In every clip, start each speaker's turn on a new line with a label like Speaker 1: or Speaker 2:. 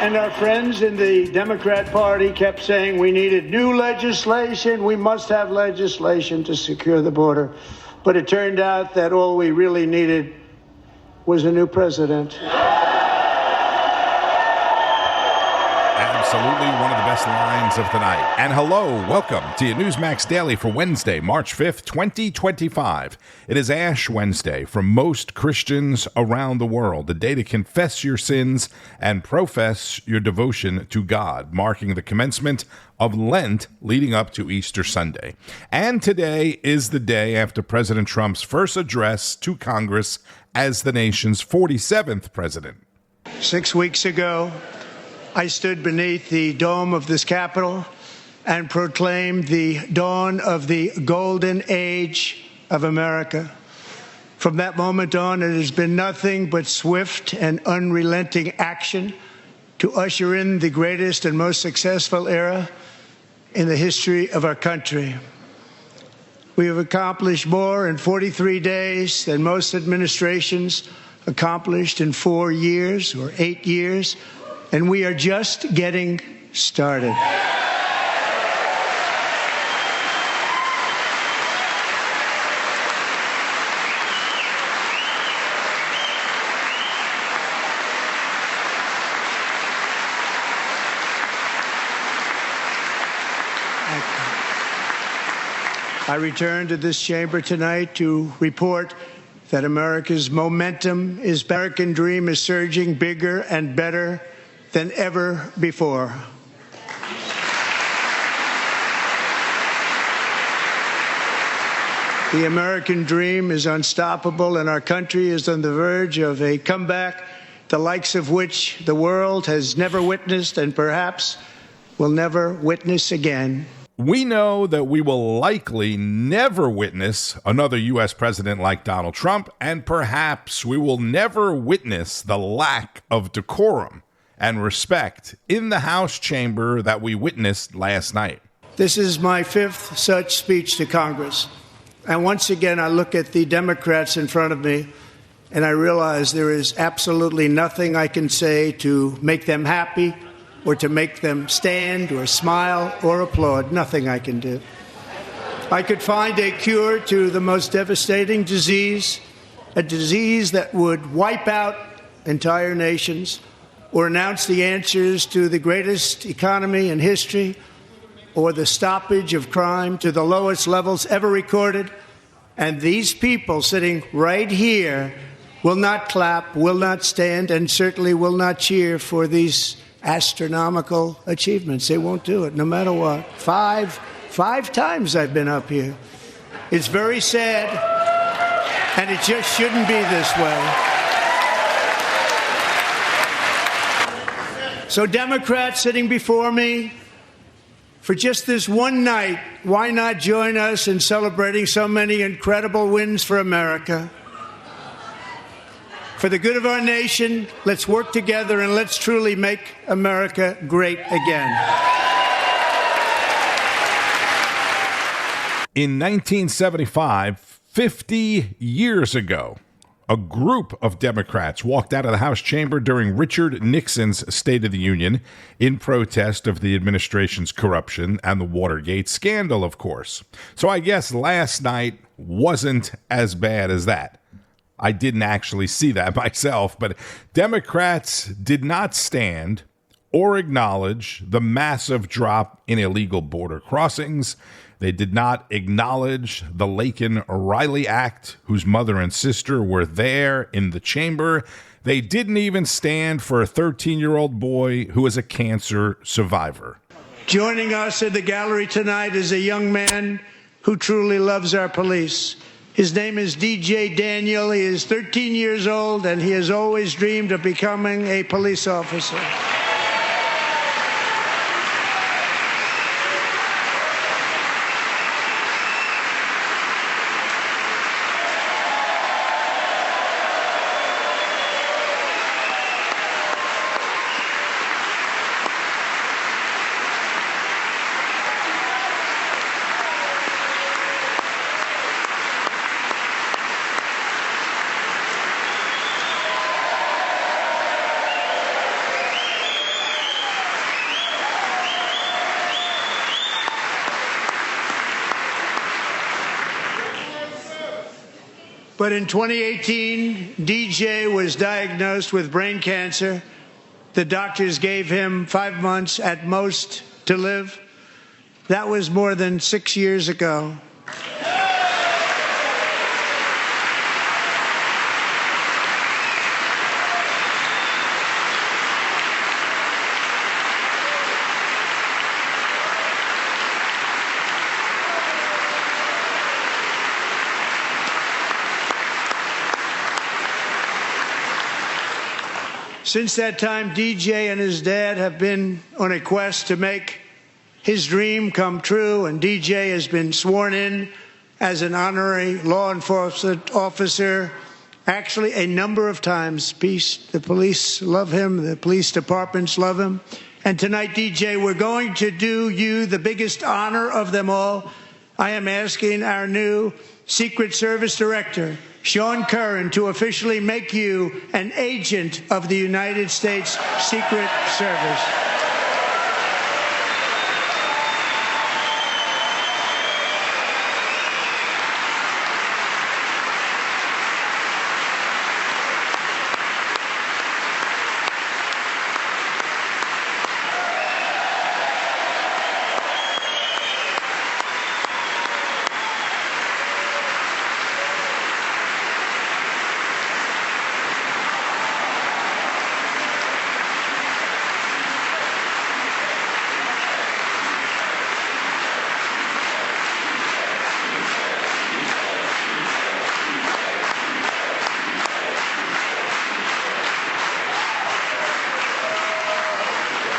Speaker 1: And our friends in the Democrat Party kept saying we needed new legislation. We must have legislation to secure the border. But it turned out that all we really needed was a new president.
Speaker 2: Absolutely one of the best lines of the night. And hello, welcome to your Newsmax Daily for Wednesday, March 5th, 2025. It is Ash Wednesday for most Christians around the world, a day to confess your sins and profess your devotion to God, marking the commencement of Lent leading up to Easter Sunday. And today is the day after President Trump's first address to Congress as the nation's 47th president.
Speaker 1: 6 weeks ago, I stood beneath the dome of this Capitol and proclaimed the dawn of the golden age of America. From that moment on, it has been nothing but swift and unrelenting action to usher in the greatest and most successful era in the history of our country. We have accomplished more in 43 days than most administrations accomplished in 4 years or 8 years. And we are just getting started. I return to this chamber tonight to report that America's momentum is back. The American dream is surging bigger and better than ever before. The American dream is unstoppable, and our country is on the verge of a comeback, the likes of which the world has never witnessed and perhaps will never witness again.
Speaker 2: We know that we will likely never witness another U.S. president like Donald Trump, and perhaps we will never witness the lack of decorum and respect in the House chamber that we witnessed last night.
Speaker 1: This is my fifth such speech to Congress. And once again, I look at the Democrats in front of me, and I realize there is absolutely nothing I can say to make them happy or to make them stand or smile or applaud. Nothing I can do. I could find a cure to the most devastating disease, a disease that would wipe out entire nations, or announce the answers to the greatest economy in history, or the stoppage of crime to the lowest levels ever recorded. And these people sitting right here will not clap, will not stand, and certainly will not cheer for these astronomical achievements. They won't do it, no matter what. Five times I've been up here. It's very sad, and it just shouldn't be this way. So Democrats sitting before me, for just this one night, why not join us in celebrating so many incredible wins for America? For the good of our nation, let's work together and let's truly make America great again.
Speaker 2: In 1975, 50 years ago, a group of Democrats walked out of the House chamber during Richard Nixon's State of the Union in protest of the administration's corruption and the Watergate scandal, of course. So I guess last night wasn't as bad as that. I didn't actually see that myself, but Democrats did not stand or acknowledge the massive drop in illegal border crossings. They did not acknowledge the Laken-Riley Act, whose mother and sister were there in the chamber. They didn't even stand for a 13-year-old boy who is a cancer survivor.
Speaker 1: Joining us in the gallery tonight is a young man who truly loves our police. His name is DJ Daniel. He is 13 years old, and he has always dreamed of becoming a police officer. But in 2018, DJ was diagnosed with brain cancer. The doctors gave him 5 months at most to live. That was more than 6 years ago. Since that time, DJ and his dad have been on a quest to make his dream come true, and DJ has been sworn in as an honorary law enforcement officer, actually a number of times. The police love him, the police departments love him. And tonight, DJ, we're going to do you the biggest honor of them all. I am asking our new Secret Service Director, Sean Curran, to officially make you an agent of the United States Secret Service.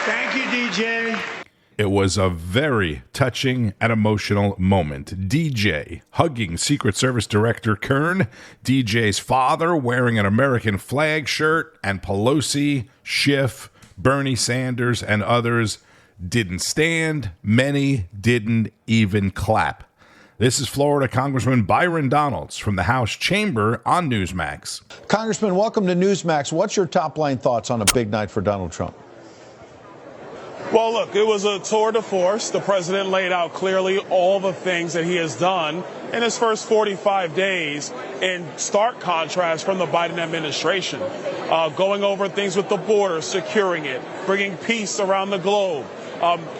Speaker 1: Thank you, DJ.
Speaker 2: It was a very touching and emotional moment. DJ hugging Secret Service Director Kern, DJ's father wearing an American flag shirt, and Pelosi, Schiff, Bernie Sanders, and others didn't stand. Many didn't even clap. This is Florida Congressman Byron Donalds from the House Chamber on Newsmax.
Speaker 3: Congressman, welcome to Newsmax. What's your top-line thoughts on a big night for Donald Trump?
Speaker 4: Well, look, it was a tour de force. The president laid out clearly all the things that he has done in his first 45 days in stark contrast from the Biden administration. Going over things with the border, securing it, bringing peace around the globe,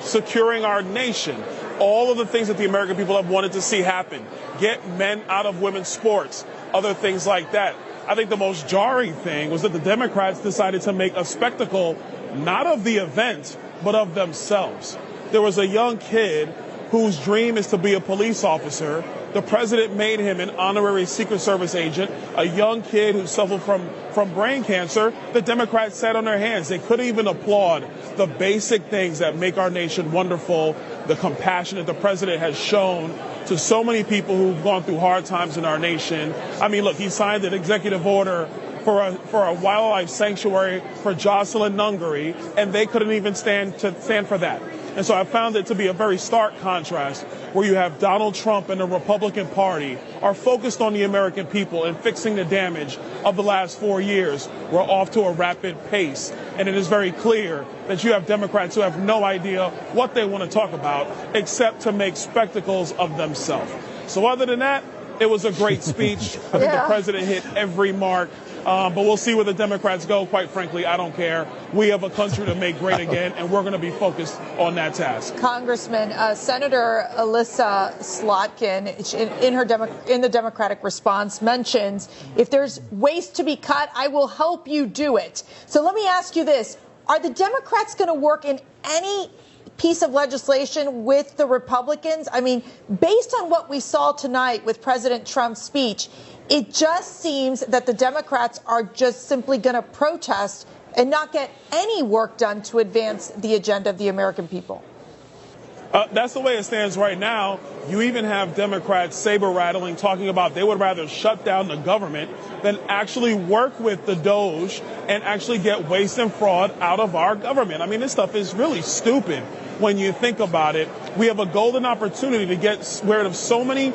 Speaker 4: securing our nation. All of the things that the American people have wanted to see happen. Get men out of women's sports, other things like that. I think the most jarring thing was that the Democrats decided to make a spectacle, not of the event, but of themselves. There was a young kid whose dream is to be a police officer. The president made him an honorary Secret Service agent, a young kid who suffered from brain cancer. The Democrats sat on their hands. They couldn't even applaud the basic things that make our nation wonderful, the compassion that the president has shown to so many people who've gone through hard times in our nation. I mean, look, he signed an executive order for a wildlife sanctuary for Jocelyn Nungary, and they couldn't even stand for that. And so I found it to be a very stark contrast where you have Donald Trump and the Republican Party are focused on the American people and fixing the damage of the last 4 years. We're off to a rapid pace. And it is very clear that you have Democrats who have no idea what they want to talk about except to make spectacles of themselves. So other than that, it was a great speech. I think the president hit every mark. But we'll see where the Democrats go. Quite frankly, I don't care. We have a country to make great again, and we're going to be focused on that task.
Speaker 5: Congressman, Senator Alyssa Slotkin, in the Democratic response, mentions, if there's waste to be cut, I will help you do it. So let me ask you this. Are the Democrats going to work in any piece of legislation with the Republicans? I mean, based on what we saw tonight with President Trump's speech, it just seems that the Democrats are just simply going to protest and not get any work done to advance the agenda of the American people.
Speaker 4: That's the way it stands right now. You even have Democrats saber-rattling, talking about they would rather shut down the government than actually work with the Doge and actually get waste and fraud out of our government. I mean, this stuff is really stupid when you think about it. We have a golden opportunity to get rid of so many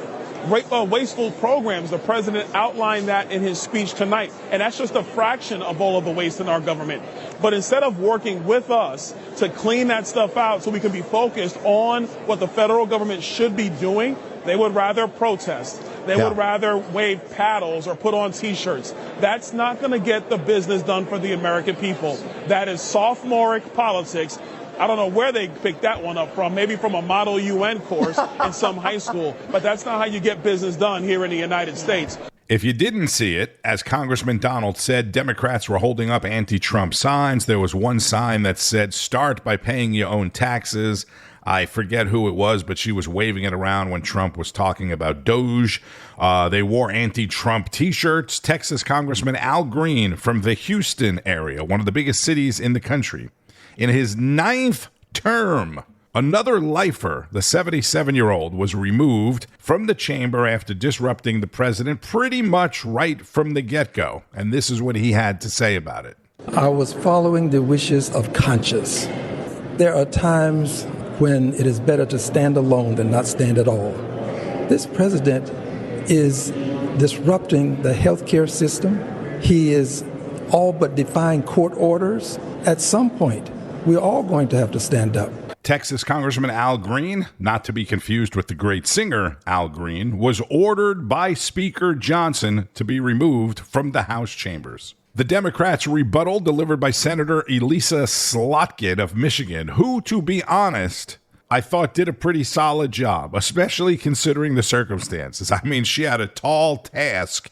Speaker 4: wasteful programs. The president outlined that in his speech tonight, and that's just a fraction of all of the waste in our government. But instead of working with us to clean that stuff out so we can be focused on what the federal government should be doing, they would rather protest. They would rather wave paddles or put on T-shirts. That's not going to get the business done for the American people. That is sophomoric politics. I don't know where they picked that one up from, maybe from a Model UN course in some high school, but that's not how you get business done here in the United States.
Speaker 2: If you didn't see it, as Congressman Donalds said, Democrats were holding up anti-Trump signs. There was one sign that said, "Start by paying your own taxes." I forget who it was, but she was waving it around when Trump was talking about Doge. They wore anti-Trump T-shirts. Texas Congressman Al Green from the Houston area, one of the biggest cities in the country, in his 9th term, another lifer, the 77-year-old, was removed from the chamber after disrupting the president pretty much right from the get-go. And this is what he had to say about it.
Speaker 6: I was following the wishes of conscience. There are times when it is better to stand alone than not stand at all. This president is disrupting the healthcare system. He is all but defying court orders. At some point, we're all going to have to stand up.
Speaker 2: Texas Congressman Al Green, not to be confused with the great singer Al Green, was ordered by Speaker Johnson to be removed from the House chambers. The Democrats' rebuttal delivered by Senator Elisa Slotkin of Michigan, who, to be honest, I thought did a pretty solid job, especially considering the circumstances. I mean, she had a tall task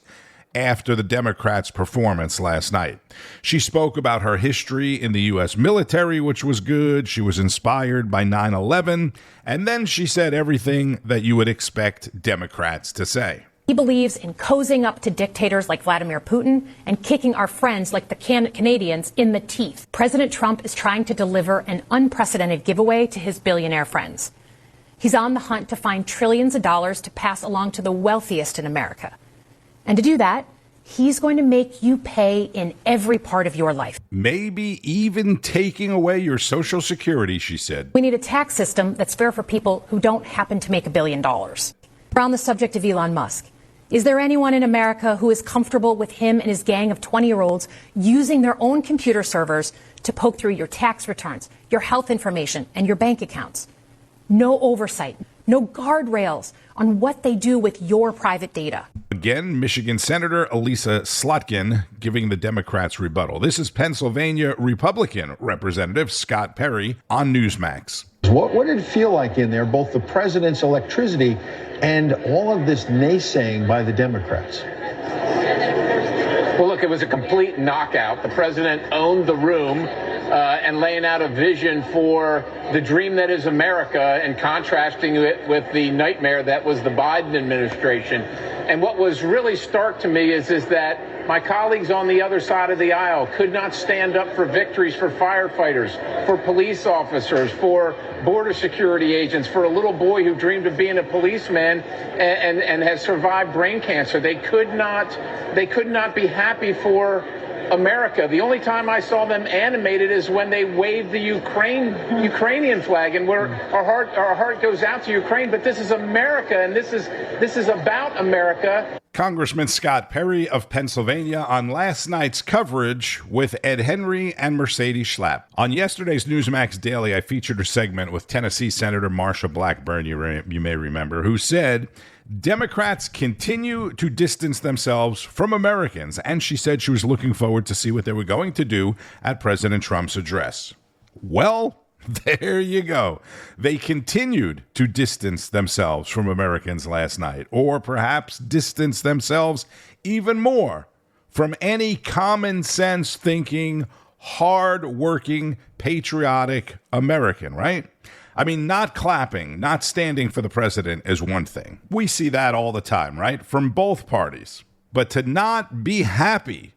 Speaker 2: after the Democrats' performance last night. She spoke about her history in the U.S. military, which was good. She was inspired by 9/11. And then she said everything that you would expect Democrats to say.
Speaker 7: He believes in cozying up to dictators like Vladimir Putin and kicking our friends like the Canadians in the teeth. President Trump is trying to deliver an unprecedented giveaway to his billionaire friends. He's on the hunt to find trillions of dollars to pass along to the wealthiest in America. And to do that, he's going to make you pay in every part of your life.
Speaker 2: Maybe even taking away your Social Security, she said.
Speaker 7: We need a tax system that's fair for people who don't happen to make $1 billion. On the subject of Elon Musk, is there anyone in America who is comfortable with him and his gang of 20-year-olds using their own computer servers to poke through your tax returns, your health information, and your bank accounts? No oversight, no guardrails on what they do with your private data.
Speaker 2: Again, Michigan Senator Elisa Slotkin giving the Democrats rebuttal. This is Pennsylvania Republican Representative Scott Perry on Newsmax.
Speaker 3: What did it feel like in there, both the president's electricity and all of this naysaying by the Democrats?
Speaker 8: Well, look, it was a complete knockout. The president owned the room and laying out a vision for the dream that is America and contrasting it with the nightmare that was the Biden administration. And what was really stark to me is that my colleagues on the other side of the aisle could not stand up for victories for firefighters, for police officers, for border security agents, for a little boy who dreamed of being a policeman and has survived brain cancer. They could not be happy for America. The only time I saw them animated is when they waved the Ukrainian flag, and where our heart goes out to Ukraine. But this is America, and this is about America.
Speaker 2: Congressman Scott Perry of Pennsylvania on last night's coverage with Ed Henry and Mercedes Schlapp. On yesterday's Newsmax Daily, I featured a segment with Tennessee Senator Marsha Blackburn, you may remember, who said Democrats continue to distance themselves from Americans, and she said she was looking forward to see what they were going to do at President Trump's address. Well, there you go. They continued to distance themselves from Americans last night, or perhaps distance themselves even more from any common sense thinking, hard-working, patriotic American, right? I mean, not clapping, not standing for the president is one thing. We see that all the time, right? From both parties. But to not be happy,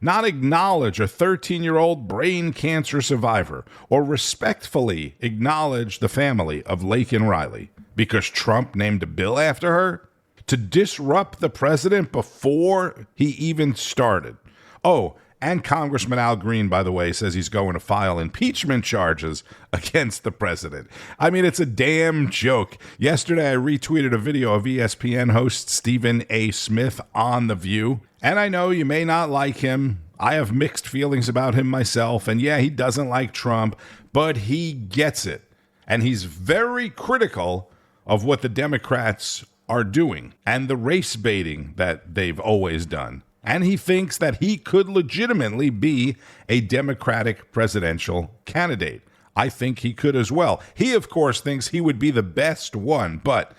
Speaker 2: not acknowledge a 13-year-old brain cancer survivor, or respectfully acknowledge the family of Laken Riley because Trump named a bill after her, to disrupt the president before he even started. Oh, and Congressman Al Green, by the way, says he's going to file impeachment charges against the president. I mean, it's a damn joke. Yesterday, I retweeted a video of ESPN host Stephen A. Smith on The View. And I know you may not like him. I have mixed feelings about him myself. And yeah, he doesn't like Trump, but he gets it. And he's very critical of what the Democrats are doing and the race baiting that they've always done. And he thinks that he could legitimately be a Democratic presidential candidate. I think he could as well. He, of course, thinks he would be the best one. But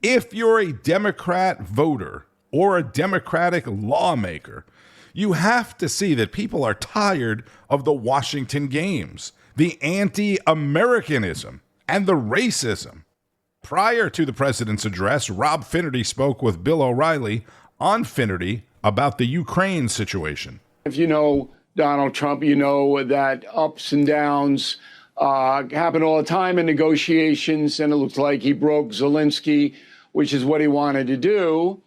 Speaker 2: if you're a Democrat voter or a Democratic lawmaker, you have to see that people are tired of the Washington games, the anti-Americanism, and the racism. Prior to the president's address, Rob Finnerty spoke with Bill O'Reilly on Finnerty about the Ukraine situation.
Speaker 9: If you know Donald Trump, you know that ups and downs happen all the time in negotiations, and it looks like he broke Zelenskyy, which is what he wanted to do.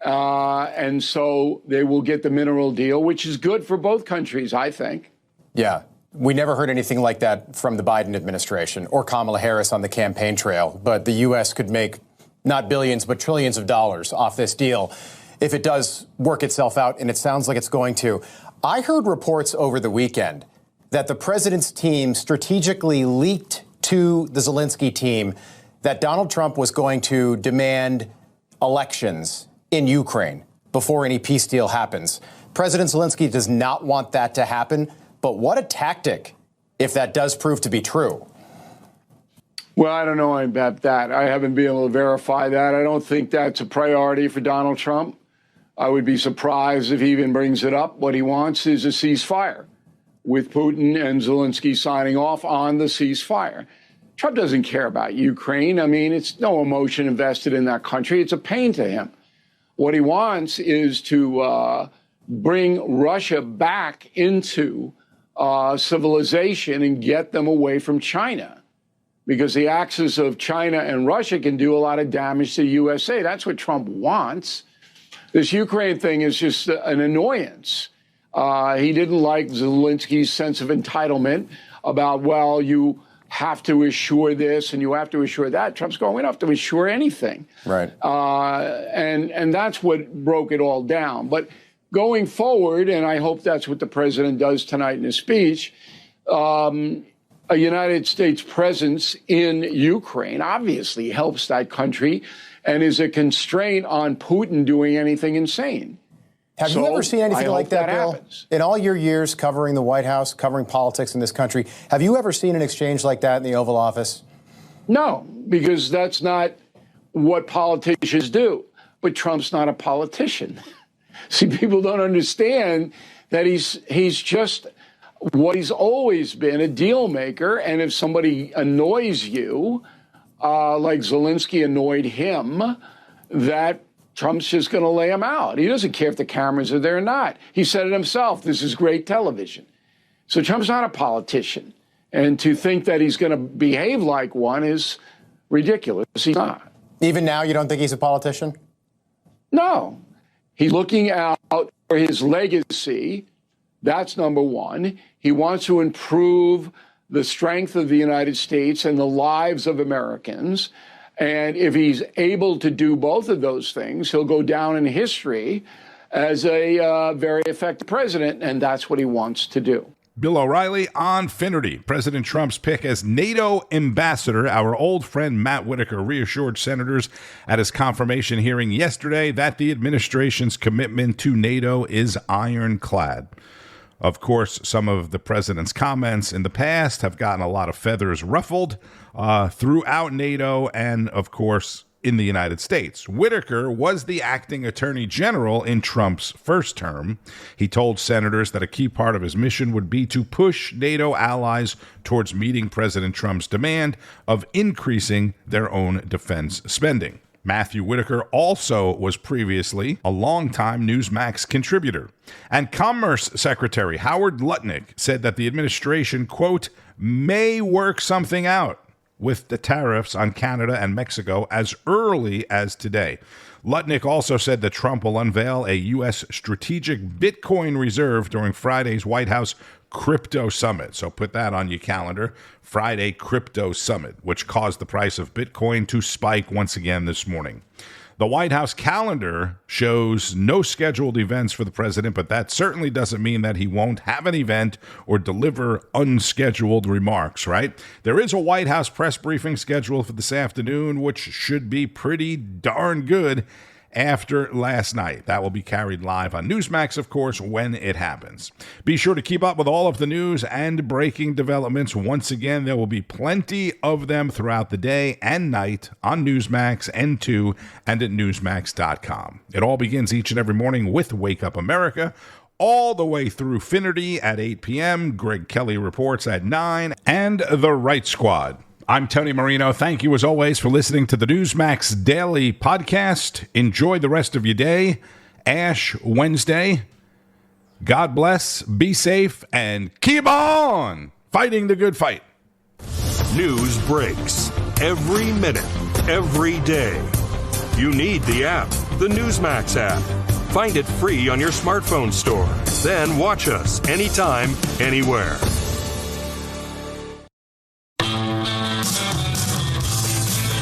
Speaker 9: And so they will get the mineral deal, which is good for both countries, I think.
Speaker 10: Yeah. We never heard anything like that from the Biden administration or Kamala Harris on the campaign trail. But the U.S. could make not billions, but trillions of dollars off this deal if it does work itself out, and it sounds like it's going to. I heard reports over the weekend that the president's team strategically leaked to the Zelenskyy team that Donald Trump was going to demand elections in Ukraine before any peace deal happens. President Zelenskyy does not want that to happen, but what a tactic if that does prove to be true.
Speaker 9: Well, I don't know about that. I haven't been able to verify that. I don't think that's a priority for Donald Trump. I would be surprised if he even brings it up. What he wants is a ceasefire, with Putin and Zelenskyy signing off on the ceasefire. Trump doesn't care about Ukraine. I mean, it's no emotion invested in that country. It's a pain to him. What he wants is to bring Russia back into civilization and get them away from China, because the axis of China and Russia can do a lot of damage to the USA. That's what Trump wants. This Ukraine thing is just an annoyance. He didn't like Zelenskyy's sense of entitlement about, well, you have to assure this and you have to assure that. Trump's going, we don't have to assure anything.
Speaker 10: Right.
Speaker 9: And that's what broke it all down. But going forward, and I hope that's what the president does tonight in his speech, a United States presence in Ukraine obviously helps that country and is a constraint on Putin doing anything insane.
Speaker 10: Have you ever seen anything like that, Bill?
Speaker 9: Happens.
Speaker 10: In all your years covering the White House, covering politics in this country, have you ever seen an exchange like that in the Oval Office?
Speaker 9: No, because that's not what politicians do. But Trump's not a politician. See, people don't understand that he's just what he's always been, a deal maker. And if somebody annoys you, like Zelenskyy annoyed him, that Trump's just going to lay him out. He doesn't care if the cameras are there or not. He said it himself. This is great television. So Trump's not a politician. And to think that he's going to behave like one is ridiculous. He's not.
Speaker 10: Even now, you don't think he's a politician?
Speaker 9: No. He's looking out for his legacy. That's number one. He wants to improve the strength of the United States and the lives of Americans. And if he's able to do both of those things, he'll go down in history as a very effective president, and that's what he wants to do.
Speaker 2: Bill O'Reilly on Finnerty. President Trump's pick as NATO ambassador. Our old friend Matt Whitaker reassured senators at his confirmation hearing yesterday that the administration's commitment to NATO is ironclad. Of course, some of the president's comments in the past have gotten a lot of feathers ruffled throughout NATO and, of course, in the United States. Whitaker was the acting attorney general in Trump's first term. He told senators that a key part of his mission would be to push NATO allies towards meeting President Trump's demand of increasing their own defense spending. Matthew Whitaker also was previously a longtime Newsmax contributor. And Commerce Secretary Howard Lutnick said that the administration, quote, may work something out with the tariffs on Canada and Mexico as early as today. Lutnick also said that Trump will unveil a U.S. strategic Bitcoin reserve during Friday's White House Crypto Summit. So put that on your calendar, Friday Crypto Summit, which caused the price of Bitcoin to spike once again this morning. The White House calendar shows no scheduled events for the president, but that certainly doesn't mean that he won't have an event or deliver unscheduled remarks, right? There is a White House press briefing scheduled for this afternoon, which should be pretty darn good after last night. That will be carried live on Newsmax, of course, when it happens. Be sure to keep up with all of the news and breaking developments. Once again, there will be plenty of them throughout the day and night on Newsmax, N2, and at Newsmax.com. It all begins each and every morning with Wake Up America, all the way through Finnerty at 8 p.m., Greg Kelly reports at 9, and The Right Squad. I'm Tony Marino. Thank you, as always, for listening to the Newsmax Daily Podcast. Enjoy the rest of your day. Ash Wednesday. God bless, be safe, and keep on fighting the good fight.
Speaker 11: News breaks every minute, every day. You need the app, the Newsmax app. Find it free on your smartphone store. Then watch us anytime, anywhere.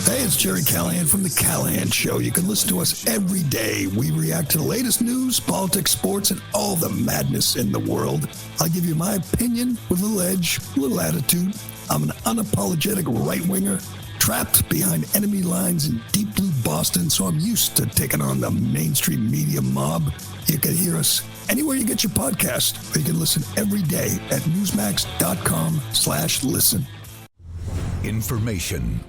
Speaker 12: Hey, it's Jerry Callahan from The Callahan Show. You can listen to us every day. We react to the latest news, politics, sports, and all the madness in the world. I'll give you my opinion with a little edge, a little attitude. I'm an unapologetic right-winger, trapped behind enemy lines in deep blue Boston, so I'm used to taking on the mainstream media mob. You can hear us anywhere you get your podcast, or you can listen every day at newsmax.com/listen.
Speaker 13: Information.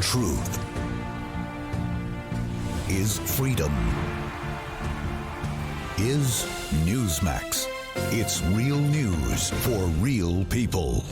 Speaker 13: Truth is freedom. Is Newsmax. It's real news for real people.